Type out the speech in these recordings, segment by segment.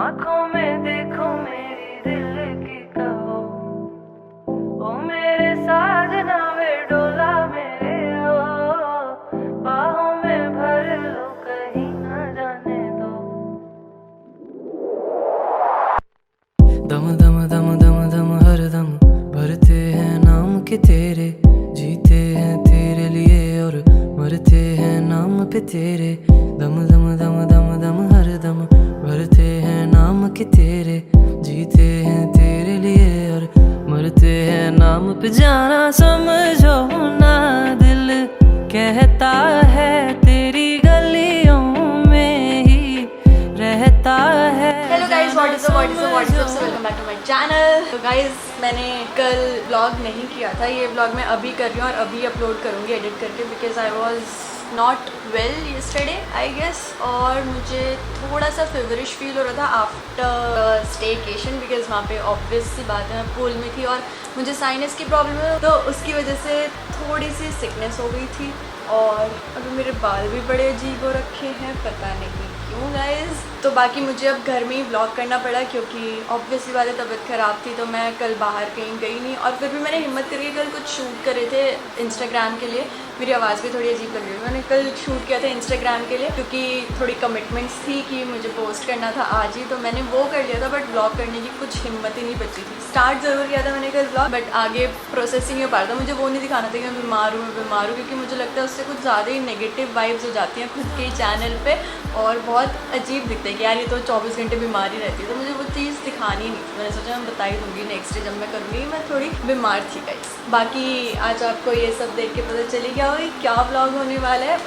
आंखों में देखो मेरी दिल की कहो, ओ मेरे साजना वे डोला मेरे ओ, बाहों में भर लो कहीं ना जाने दो। दम दम दम दम दम हर दम भरते हैं नाम के तेरे, जीते हैं तेरे लिए और मरते हैं नाम पे तेरे। दम दम दम दम दम हर दम भरते हैं नाम के तेरे, जीते हैं तेरे लिए और मरते हैं नाम पे। जाना समझो ना दिल कहता है तेरी गलियों में ही रहता है। Hello guys, what is up so welcome back to my channel. तो गाइस, मैंने कल व्लॉग नहीं किया था, ये व्लॉग मैं अभी कर रही हूँ और अभी अपलोड करूँगी एडिट करके, because I was not well yesterday I guess, और मुझे थोड़ा सा फीवरिश फील हो रहा था आफ्टर स्टेकेशन, बिकॉज वहाँ पे ऑब्वियस सी बात है मैं पूल में थी और मुझे साइनस की प्रॉब्लम है, तो उसकी वजह से थोड़ी सी सिकनेस हो गई थी। और अभी मेरे बाल भी बड़े अजीब हो रखे हैं, पता नहीं क्यों गाइस। तो बाकी मुझे अब घर में ही व्लॉग करना पड़ा, क्योंकि ऑब्वियसली बात है तबीयत ख़राब थी, तो मैं कल बाहर कहीं गई नहीं। और फिर भी मैंने हिम्मत करके कल कुछ शूट करे थे इंस्टाग्राम के लिए। मेरी आवाज़ भी थोड़ी अजीब लग रही है, मैंने कल शूट किया था इंस्टाग्राम के लिए, क्योंकि थोड़ी कमिटमेंट्स थी कि मुझे पोस्ट करना था आज ही, तो मैंने वो कर लिया था। बट व्लॉग करने की कुछ हिम्मत ही नहीं बची थी। स्टार्ट ज़रूर किया था मैंने कल व्लॉग, बट आगे प्रोसेस ही नहीं हो पा रहा था। मुझे वो नहीं दिखाना था कि मैं बीमार हूँ, क्योंकि मुझे लगता है उससे कुछ ज़्यादा ही नेगेटिव वाइब्स हो जाती हैं खुद के चैनल पे, और बहुत अजीब दिखता है कि यार ये तो 24 घंटे बीमार ही रहती है। तो मुझे वो चीज़ दिखानी नहीं थी। मैंने सोचा मैं बता ही दूँगी नेक्स्ट डे जब मैं करूँगी। मैं थोड़ी बीमार थी गाइस। बाकी आज आपको ये सब देख के पता चली गया होगा क्या व्लॉग होने वाला है,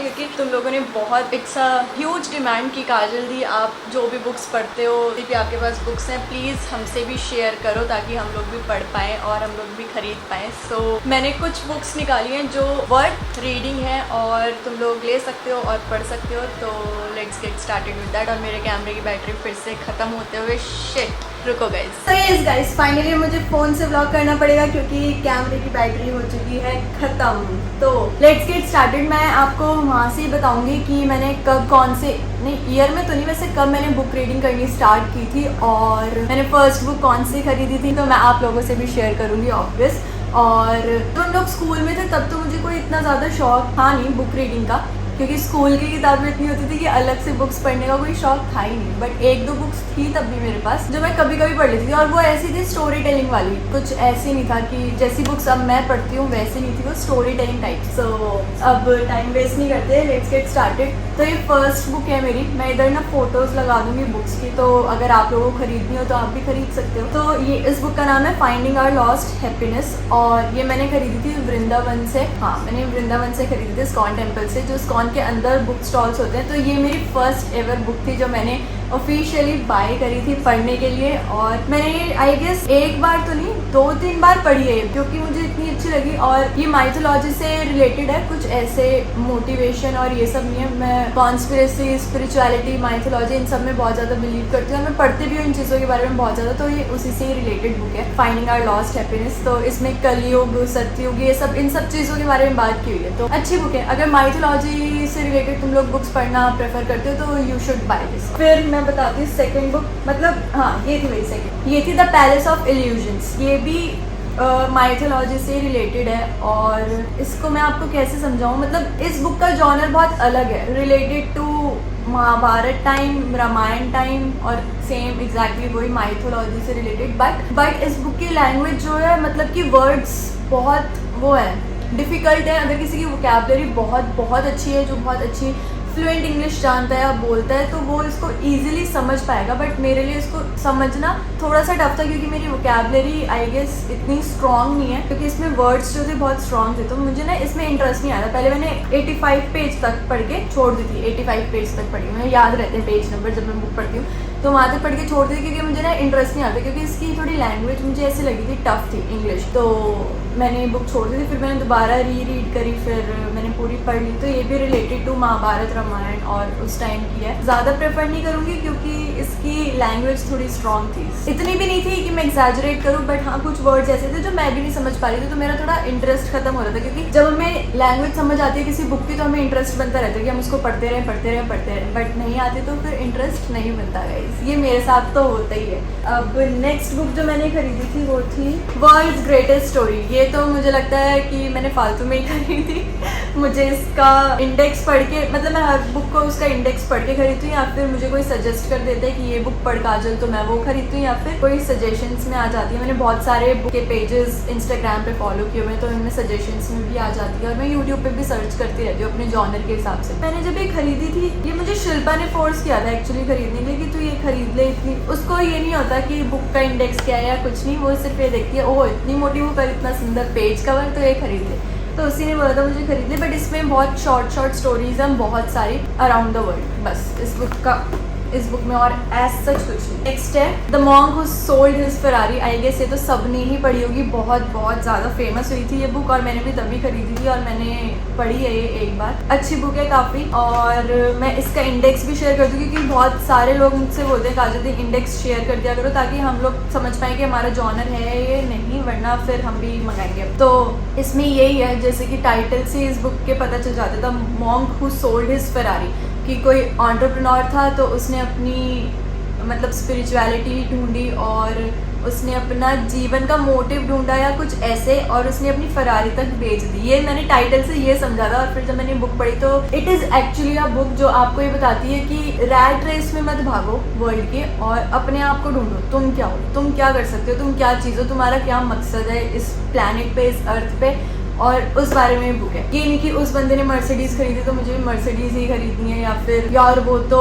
क्योंकि तुम लोगों ने बहुत एक सा ह्यूज डिमांड की काजल दी, आप जो भी बुक्स पढ़ते हो, यदि आपके पास बुक्स हैं प्लीज़ हमसे भी शेयर करो, ताकि हम लोग भी पढ़ पाएँ और हम लोग भी ख़रीद पाएँ। सो मैंने कुछ बुक्स निकाली हैं जो वर्थ रीडिंग है और तुम लोग ले सकते हो और पढ़ सकते हो। तो let's get started with that. और मेरे कैमरे की बैटरी फिर से ख़त्म होते हुए शिट, रुको गाइस। तो यस गाइस, फाइनली मुझे फ़ोन से व्लॉग करना पड़ेगा क्योंकि कैमरे की बैटरी हो चुकी है ख़त्म। तो लेट्स गेट स्टार्टेड। मैं आपको वहाँ से ही बताऊँगी कि मैंने कब कौन से नहीं ईयर में तो नहीं, वैसे कब मैंने बुक रीडिंग करनी स्टार्ट की थी और मैंने फर्स्ट बुक कौन सी खरीदी थी, तो मैं आप लोगों से भी शेयर करूँगी ऑब्वियस। और जब हम लोग स्कूल में थे तब तो मुझे कोई इतना ज़्यादा शौक था नहीं बुक रीडिंग का, क्योंकि स्कूल की किताबें इतनी होती थी कि अलग से बुक्स पढ़ने का कोई शौक था ही नहीं। बट एक दो बुक्स थी तब भी मेरे पास जो मैं कभी कभी पढ़ लेती थी, और वो ऐसी थी स्टोरी टेलिंग वाली। कुछ ऐसी नहीं था कि जैसी बुक्स अब मैं पढ़ती हूँ वैसी नहीं थी, वो स्टोरी टेलिंग टाइप। सो अब टाइम वेस्ट नहीं करते, लेट्स गेट स्टार्टेड। तो ये फर्स्ट बुक है मेरी। मैं इधर ना फोटोज़ लगा दूँगी बुक्स की, तो अगर आप लोगों को खरीदनी हो तो आप भी खरीद सकते हो। तो ये इस बुक का नाम है फाइंडिंग आवर लॉस्ट हैप्पीनेस, और ये मैंने खरीदी थी वृंदावन से। हाँ, मैंने वृंदावन से खरीदी थी, इस्कॉन टेम्पल से, जो इस्कॉन के अंदर बुक स्टॉल्स होते हैं। तो ये मेरी फर्स्ट एवर बुक थी जो मैंने ऑफिशियली बाय करी थी पढ़ने के लिए, और मैंने आई गेस एक बार तो नहीं 2-3 बार पढ़ी है क्योंकि मुझे इतनी अच्छी लगी। और ये माइथोलॉजी से रिलेटेड है, कुछ ऐसे मोटिवेशन और ये सब नहीं है। मैं कॉन्स्पिरेसी, स्पिरिचुअलिटी, माइथोलॉजी इन सब में बहुत ज़्यादा बिलीव करती हूँ और मैं पढ़ती भी हूँ इन चीज़ों के बारे में बहुत ज़्यादा। तो ये उसी से ही रिलेटेड बुक है, फाइंडिंग आवर लॉस्ट हैप्पीनेस। तो इसमें कलयुग, सत्ययुग, ये सब इन सब चीज़ों के बारे में बात की हुई है। तो अच्छी बुक है। अगर माइथोलॉजी से रिलेटेड तुम लोग बुक्स पढ़ना प्रेफर करते हो तो यू शुड बाय दिस। फिर मैं बताती हूँ सेकंड बुक, मतलब हाँ ये थी मेरी सेकंड, ये थी द पैलेस ऑफ इल्यूजन्स। ये भी माइथोलॉजी से रिलेटेड है, और इसको मैं आपको कैसे समझाऊँ, मतलब इस बुक का जॉनर बहुत अलग है, related to Mahabharata time, Ramayana time, और सेम एग्जैक्टली वही माइथोलॉजी से रिलेटेड। बट इस बुक की लैंग्वेज जो है, मतलब कि वर्ड्स बहुत वो है, डिफ़िकल्ट है। अगर किसी की वोकैबुलरी बहुत अच्छी है, जो बहुत अच्छी फ्लुएंट इंग्लिश जानता है या बोलता है, तो वो इसको ईजिली समझ पाएगा। बट मेरे लिए इसको समझना थोड़ा सा टफ था, क्योंकि मेरी वोकैबुलरी आई गेस इतनी स्ट्रॉन्ग नहीं है, क्योंकि इसमें वर्ड्स जो थे बहुत स्ट्रॉन्ग थे। तो मुझे ना इसमें इंटरेस्ट नहीं आया। पहले मैंने 85 पेज तक पढ़ के छोड़ दी थी। 85 पेज तक पढ़ी, मुझे याद रहते हैं पेज नंबर जब मैं बुक पढ़ती हूँ, तो वहाँ तक पढ़ के छोड़ दी, क्योंकि मुझे ना इंटरेस्ट नहीं आता, क्योंकि इसकी थोड़ी लैंग्वेज मुझे ऐसी लगी थी, टफ थी इंग्लिश। तो मैंने बुक छोड़ दी थी। फिर मैंने दोबारा रीड करी, फिर मैंने पूरी पढ़ ली। तो ये भी रिलेटेड टू महाभारत, रामायण और उस टाइम की है। ज़्यादा प्रेफर नहीं करूँगी क्योंकि इसकी लैंग्वेज थोड़ी स्ट्रॉन्ग थी, इतनी भी नहीं थी कि मैं एग्जैजरेट करूँ, बट हाँ कुछ वर्ड्स ऐसे थे जो मैं भी नहीं समझ पा रही थी, तो मेरा थोड़ा इंटरेस्ट खत्म हो रहा था। क्योंकि जब हमें लैंग्वेज समझ आती है किसी बुक की तो हमें इंटरेस्ट बनता रहता है कि हम उसको पढ़ते रहें, बट नहीं आती तो फिर इंटरेस्ट नहीं बनता गाइस, ये मेरे साथ तो होता ही है। अब नेक्स्ट बुक जो मैंने खरीदी थी वो थी वर्ल्ड्स ग्रेटेस्ट स्टोरी। ये तो मुझे लगता है कि मैंने फालतू में ही खरीदी। मुझे इसका इंडेक्स पढ़ के, मतलब मैं हर बुक को उसका इंडेक्स पढ़ के खरीदती हूँ, या फिर मुझे कोई सजेस्ट कर देता है कि ये बुक पढ़ काजल, तो मैं वो खरीदती हूँ, या फिर कोई सजेशंस में आ जाती है। मैंने बहुत सारे बुक के पेजेस इंस्टाग्राम पे फॉलो किए हुए हैं, तो इनमें सजेशंस में भी आ जाती है, और मैं यूट्यूब पे भी सर्च करती रहती हूँ अपने जॉनर के हिसाब से। मैंने जब ये खरीदी थी, ये मुझे शिल्पा ने फोर्स किया था एक्चुअली खरीदने के लिए कि तू ये खरीद ले। इतनी उसको ये नहीं होता कि बुक का इंडेक्स क्या है या कुछ नहीं, वो सिर्फ ये देखती है ओह इतनी मोटी बुक है, इतना सुंदर पेज कवर, तो ये खरीद ले। तो उसी ने बोला था मुझे खरीद ले, बट इसमें बहुत शॉर्ट स्टोरीज हैं बहुत सारी अराउंड द वर्ल्ड, बस इस बुक में और एज सच कुछ नहीं। नेक्स्ट है the monk who sold his Ferrari. I guess ये तो सबने ही पढ़ी होगी, बहुत ज़्यादा फेमस हुई थी ये बुक, और मैंने भी तभी खरीदी थी और मैंने पढ़ी है ये एक बार। अच्छी बुक है काफ़ी, और मैं इसका इंडेक्स भी शेयर कर दूँ क्योंकि बहुत सारे लोग मुझसे बोलते हैं काजल दी इंडेक्स शेयर कर दिया करो ताकि हम लोग समझ पाएँ कि हमारा जॉनर है ये नहीं, वरना फिर हम भी मंगाएंगे। तो इसमें यही है, जैसे कि टाइटल से इस बुक के पता चल जाता था, monk who sold his Ferrari, कि कोई एंटरप्रेन्योर था तो उसने अपनी मतलब स्पिरिचुअलिटी ढूंढी और उसने अपना जीवन का मोटिव ढूंढा या कुछ ऐसे, और उसने अपनी फरारी तक बेच दी। ये मैंने टाइटल से ये समझा था, और फिर जब मैंने बुक पढ़ी तो it is actually a book जो आपको ये बताती है कि रैट रेस में मत भागो वर्ल्ड के, और अपने आप को ढूंढो, तुम क्या हो, तुम क्या कर सकते हो, तुम क्या चीज़ हो, तुम्हारा क्या मकसद है इस प्लैनेट पे, इस अर्थ पे, और उस बारे में बुक है। ये नहीं कि उस बंदे ने मर्सिडीज़ खरीदी तो मुझे भी मर्सिडीज़ ही खरीदनी है, या फिर यार वो तो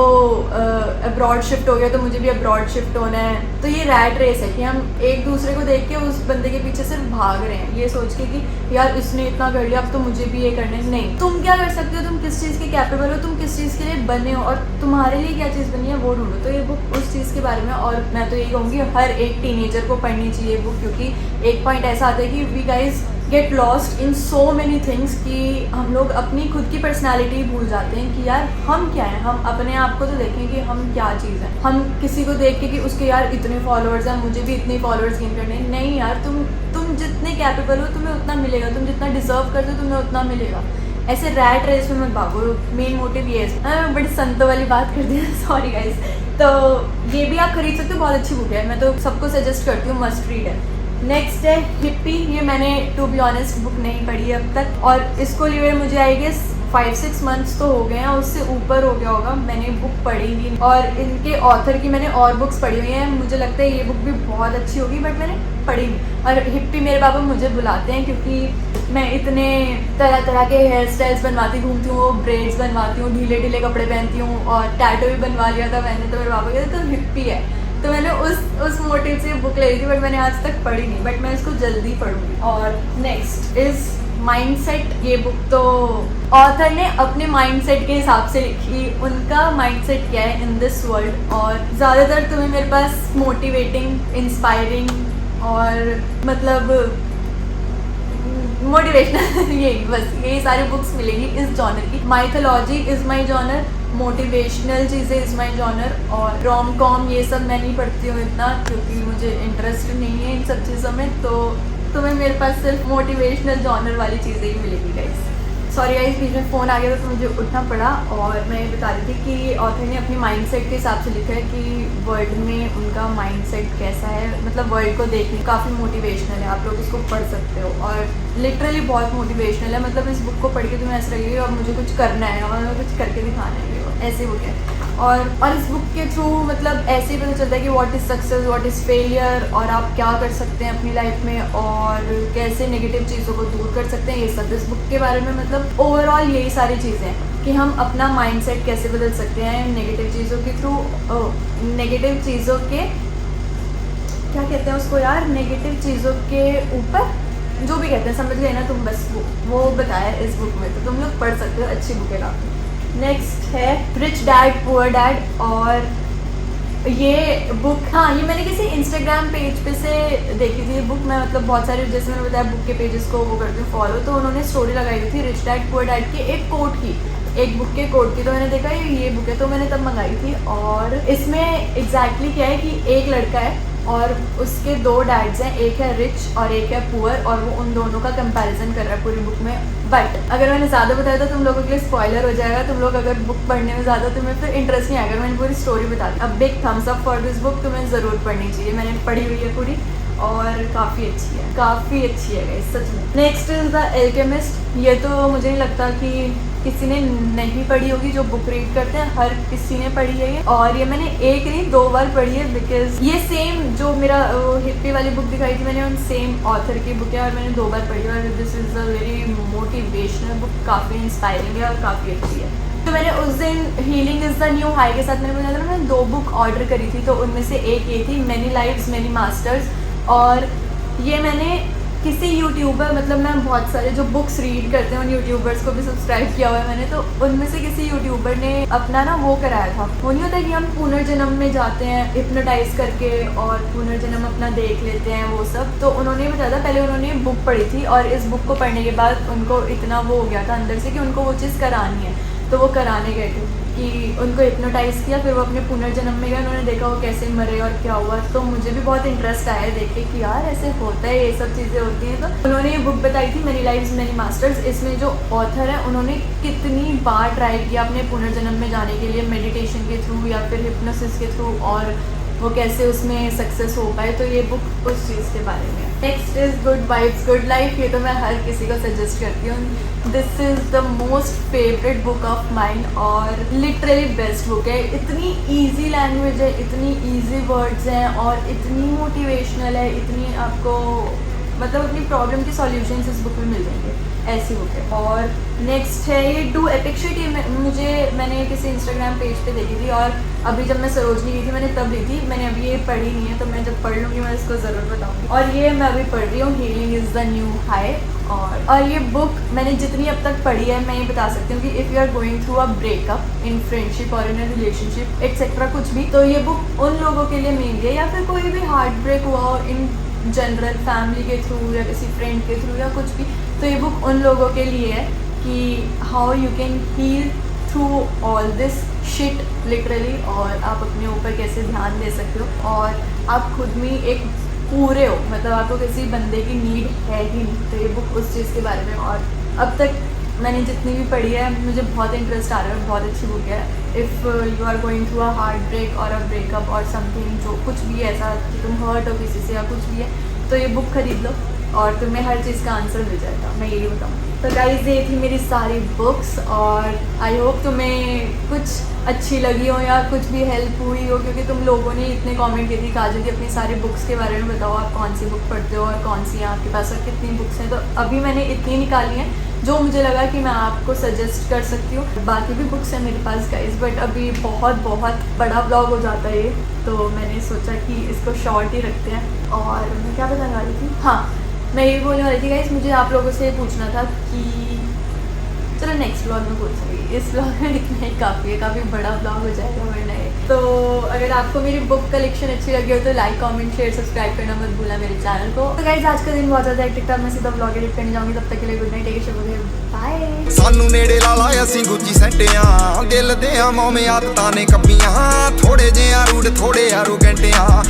अब्रॉड शिफ्ट हो गया तो मुझे भी अब्रॉड शिफ्ट होना है। तो ये रैट रेस है कि हम एक दूसरे को देख के उस बंदे के पीछे सिर्फ भाग रहे हैं, ये सोच के कि यार इसने इतना कर लिया अब तो मुझे भी ये करना है। नहीं, तुम क्या कर सकते हो, तुम किस चीज़ के कैपेबल हो, तुम किस चीज़ के लिए बने हो, और तुम्हारे लिए क्या चीज़ बनी है वो ढूंढो। तो ये बुक उस चीज़ के बारे में, और मैं तो यही कहूँगी हर एक टीनेजर को पढ़नी चाहिए बुक, क्योंकि एक पॉइंट ऐसा आता है कि we guys get lost in so many things कि हम लोग अपनी खुद की पर्सनालिटी भूल जाते हैं कि यार हम क्या हैं। हम अपने आप को तो देखें कि हम क्या चीज़ हैं। हम किसी को देख के कि उसके यार इतने फॉलोअर्स हैं, मुझे भी इतने फॉलोअर्स गेन करने, नहीं यार, तुम जितने कैपेबल हो तुम्हें उतना मिलेगा, तुम जितना डिजर्व करते हो तुम्हें उतना मिलेगा। ऐसे रैट रेस में मत भागो, मेन मोटिव ये है। मैं बड़ी संतों वाली बात कर दी, सॉरी गाइज। तो ये भी आप खरीद सकते हो, बहुत अच्छी बुक है, मैं तो सबको सजेस्ट करती हूँ, मस्ट रीड है। नेक्स्ट है हिप्पी। ये मैंने टू बी ऑनेस्ट बुक नहीं पढ़ी है अब तक, और इसको लिए मुझे आई गेस 5-6 मंथ्स तो हो गए हैं, उससे ऊपर हो गया होगा, मैंने बुक पढ़ी ही। और इनके ऑथर की मैंने और बुक्स पढ़ी हुई हैं, मुझे लगता है ये बुक भी बहुत अच्छी होगी, बट मैंने पढ़ी नहीं। और हिप्पी मेरे पापा मुझे बुलाते हैं क्योंकि मैं इतने तरह तरह के हेयर स्टाइल्स बनवाती घूमती हूँ, ब्रेड्स बनवाती हूँ, ढीले ढीले कपड़े पहनती हूँ, और टैटू भी बनवा लिया था मैंने। तो मेरे पापा कहते तो हिप्पी है, तो मैंने उस मोटिव से बुक ले ली थी, बट मैंने आज तक पढ़ी नहीं, बट मैं इसको जल्दी पढ़ूंगी। और नेक्स्ट इज माइंडसेट। ये बुक तो ऑथर ने अपने माइंडसेट के हिसाब से लिखी, उनका माइंडसेट क्या है इन दिस वर्ल्ड, और ज़्यादातर तुम्हें मेरे पास मोटिवेटिंग, इंस्पायरिंग और मतलब मोटिवेशनल यही बस यही सारी बुक्स मिलेगी इस जॉनर की। Mythology is my genre, motivational चीज़ें इज़ माई जॉनर, और रोम कॉम ये सब मैं नहीं पढ़ती हूँ इतना क्योंकि मुझे इंटरेस्ट नहीं है इन सब चीज़ों में। तो तुम्हें मेरे पास सिर्फ मोटिवेशनल जॉनर वाली चीज़ें ही मिलेगी गाइस। सॉरी गाइस, बीच में फ़ोन आ गया था तो मुझे उठना पड़ा। और मैं ये बता रही थी कि ऑथर ने अपनी माइंडसेट के हिसाब से लिखा है कि वर्ल्ड में उनका माइंडसेट कैसा है, मतलब वर्ल्ड को देखने काफ़ी मोटिवेशनल है, आप लोग इसको पढ़ सकते हो, और लिटरली बहुत मोटिवेशनल है। मतलब इस बुक को पढ़ के तुम्हें ऐसा लगेगा अब मुझे कुछ करना है और कुछ करके दिखाना है, ऐसी बुक है। और इस बुक के थ्रू मतलब ऐसे ही पता चलता है कि what is success, what is failure, और आप क्या कर सकते हैं अपनी लाइफ में और कैसे नेगेटिव चीज़ों को दूर कर सकते हैं, ये सब इस बुक के बारे में। मतलब ओवरऑल यही सारी चीज़ें हैं कि हम अपना माइंडसेट कैसे बदल सकते हैं नेगेटिव चीज़ों के थ्रू, नेगेटिव चीज़ों के क्या कहते हैं उसको यार, नेगेटिव चीज़ों के ऊपर जो भी कहते हैं, समझ गए ना तुम, बस वो बताया इस बुक में, तो तुम लोग पढ़ सकते हो, अच्छी बुक है काफ़ी। नेक्स्ट है रिच डैड पुअर डैड, और ये बुक हाँ ये मैंने किसी इंस्टाग्राम पेज पे से देखी थी बुक। मैं मतलब बहुत सारे, जैसे मैंने बताया बुक के पेजेस को वो करती हूँ फॉलो, तो उन्होंने स्टोरी लगाई हुई थी रिच डैड पुअर डैड की एक कोट की, एक बुक के कोड की, तो मैंने देखा ये बुक है, तो मैंने तब मंगाई थी। और इसमें एग्जैक्टली क्या है कि एक लड़का है और उसके दो डैड्स हैं, एक है रिच और एक है पुअर, और वो उन दोनों का कंपैरिजन कर रहा है पूरी बुक में। बट अगर मैंने ज़्यादा बताया तो तुम लोगों के लिए स्पॉइलर हो जाएगा, तुम लोग अगर बुक पढ़ने में ज़्यादा तुम्हें फिर इंटरेस्ट नहीं आएगा। मैंने पूरी स्टोरी बता दी। अब big thumbs up for this book, तुम्हें ज़रूर पढ़नी चाहिए। मैंने पढ़ी हुई है पूरी और काफ़ी अच्छी है, काफ़ी अच्छी है गाइस, सच में। Next is the alchemist. ये तो मुझे नहीं लगता कि किसी ने नहीं पढ़ी होगी, जो बुक रीड करते हैं हर किसी ने पढ़ी है ये। और ये मैंने एक नहीं 2 बार पढ़ी है, बिकॉज ये सेम जो मेरा हिप्पी वाली बुक दिखाई थी मैंने, उन सेम ऑथर की बुक है और मैंने 2 बार पढ़ी है। और this is a very motivational book, काफ़ी इंस्पायरिंग है और काफ़ी अच्छी है। तो मैंने उस दिन healing is the new high के साथ मैंने बताया था, मैंने 2 बुक ऑर्डर करी थी, तो उनमें से एक ये थी मैनी लाइव्स मैनी मास्टर्स। और ये मैंने किसी यूट्यूबर, मतलब मैं बहुत सारे जो बुक्स रीड करते हैं उन यूट्यूबर्स को भी सब्सक्राइब किया हुआ है मैंने, तो उनमें से किसी यूट्यूबर ने अपना ना वो कराया था। वो नहीं होता कि हम पुनर्जन्म में जाते हैं हिप्नोटाइज करके और पुनर्जन्म अपना देख लेते हैं वो सब। तो उन्होंने बताया था, पहले उन्होंने बुक पढ़ी थी और इस बुक को पढ़ने के बाद उनको इतना वो हो गया था अंदर से कि उनको वो चीज़ करानी है, तो वो कराने गए थे कि उनको हिप्नोटाइज किया, फिर वो अपने पुनर्जन्म में गए, उन्होंने देखा वो कैसे मरे और क्या हुआ। तो मुझे भी बहुत इंटरेस्ट आया देख के कि यार ऐसे होता है, ये सब चीज़ें होती हैं। तो उन्होंने ये बुक बताई थी मैनी लाइव्स मैनी मास्टर्स। इसमें जो ऑथर है उन्होंने कितनी बार ट्राई किया अपने पुनर्जन्म में जाने के लिए, मेडिटेशन के थ्रू या फिर हिप्नोसिस के थ्रू, और वो कैसे उसमें सक्सेस हो पाए। तो ये बुक उस चीज़ के बारे में। Next is good vibes good life. ये तो मैं हर किसी को सजेस्ट करती हूँ। This is the most favourite book of mine और लिटरली बेस्ट बुक है। इतनी ईजी लैंग्वेज है, इतनी ईजी वर्ड्स हैं और इतनी मोटिवेशनल है, इतनी आपको मतलब अपनी प्रॉब्लम के सॉल्यूशंस इस बुक में मिल जाएंगे, ऐसी बुक है। और नेक्स्ट है ये डू एपिक शिट। ये मैंने किसी इंस्टाग्राम पेज पे देखी थी और अभी जब मैं सरोजनी गई थी मैंने तब ली थी। मैंने अभी ये पढ़ी नहीं है, तो मैं जब पढ़ लूँगी मैं इसको ज़रूर बताऊँगी। और ये मैं अभी पढ़ रही हूँ, healing is the new high. और ये बुक मैंने जितनी अब तक पढ़ी है मैं ये बता सकती हूँ कि if you are going through a breakup in friendship और इन अ रिलेशनशिप एक्सेट्रा कुछ भी, तो ये बुक उन लोगों के लिए मेनली है, या फिर कोई भी हार्ट ब्रेक हुआ हो इन जनरल फैमिली के थ्रू या किसी फ्रेंड के थ्रू या कुछ भी, तो ये बुक उन लोगों के लिए है कि how you can heal through all this shit literally, और आप अपने ऊपर कैसे ध्यान दे सकते हो और आप खुद में एक पूरे हो, मतलब आपको किसी बंदे की नीड है ही नहीं। तो ये बुक उस चीज़ के बारे में। और अब तक मैंने जितनी भी पढ़ी है मुझे बहुत इंटरेस्ट आ रहा है, बहुत अच्छी बुक है। If you are going through a heart break और अ ब्रेकअप और समथिंग, जो कुछ भी ऐसा कि तुम हर्ट हो किसी से या कुछ भी है, तो ये बुक खरीद लो और तुम्हें हर चीज़ का आंसर मिल जाएगा, मैं यही बताऊँ। तो गाइस ये थी मेरी सारी बुक्स और आई होप तुम्हें कुछ अच्छी लगी हो या कुछ भी हेल्प हुई हो, क्योंकि तुम लोगों ने इतने कमेंट किए थे काजल की अपनी सारी बुक्स के बारे में बताओ, आप कौन सी बुक पढ़ते हो और कौन सी है आपके पास और कितनी बुक्स हैं। तो अभी मैंने इतनी निकाली हैं जो मुझे लगा कि मैं आपको सजेस्ट कर सकती हूँ। बाकी भी बुक्स हैं मेरे पास गाइस, बट अभी बहुत बड़ा ब्लॉग हो जाता है ये, तो मैंने सोचा कि इसको शॉर्ट ही रखते हैं। और मैं क्या बताने वाली थी, हाँ मैं ये बोलने वाली थी गाइस, मुझे आप लोगों से पूछना था कि चलो नेक्स्ट ब्लॉग में पूछूंगी, इस ब्लॉग में इतना ही काफ़ी है, काफ़ी बड़ा ब्लॉग हो जाएगा वरना ये। तो अगर आपको मेरी बुक कलेक्शन अच्छी लगी हो तो लाइक कमेंट शेयर सब्सक्राइब करना मत भूलना मेरे चैनल को। तो गाइस आज का दिन बहुत ज़्यादा हेक्टिक था, मैं सीधा ब्लॉग एडिट करने जाऊँगी, तब तक के लिए good night, take care, bye. सानू नेड़े ला ला ਅਸੀਂ ਗੁੱਚੀ ਸੈਂਟਿਆਂ ਦਿਲ ਦੇ ਆ ਮੋਮੇ ਆਦਤਾਂ ਨੇ ਕੱਬੀਆਂ ਥੋੜੇ ਜਿਹਾ ਰੂਡ ਥੋੜੇ ਆ ਰੁਗੰਟਿਆਂ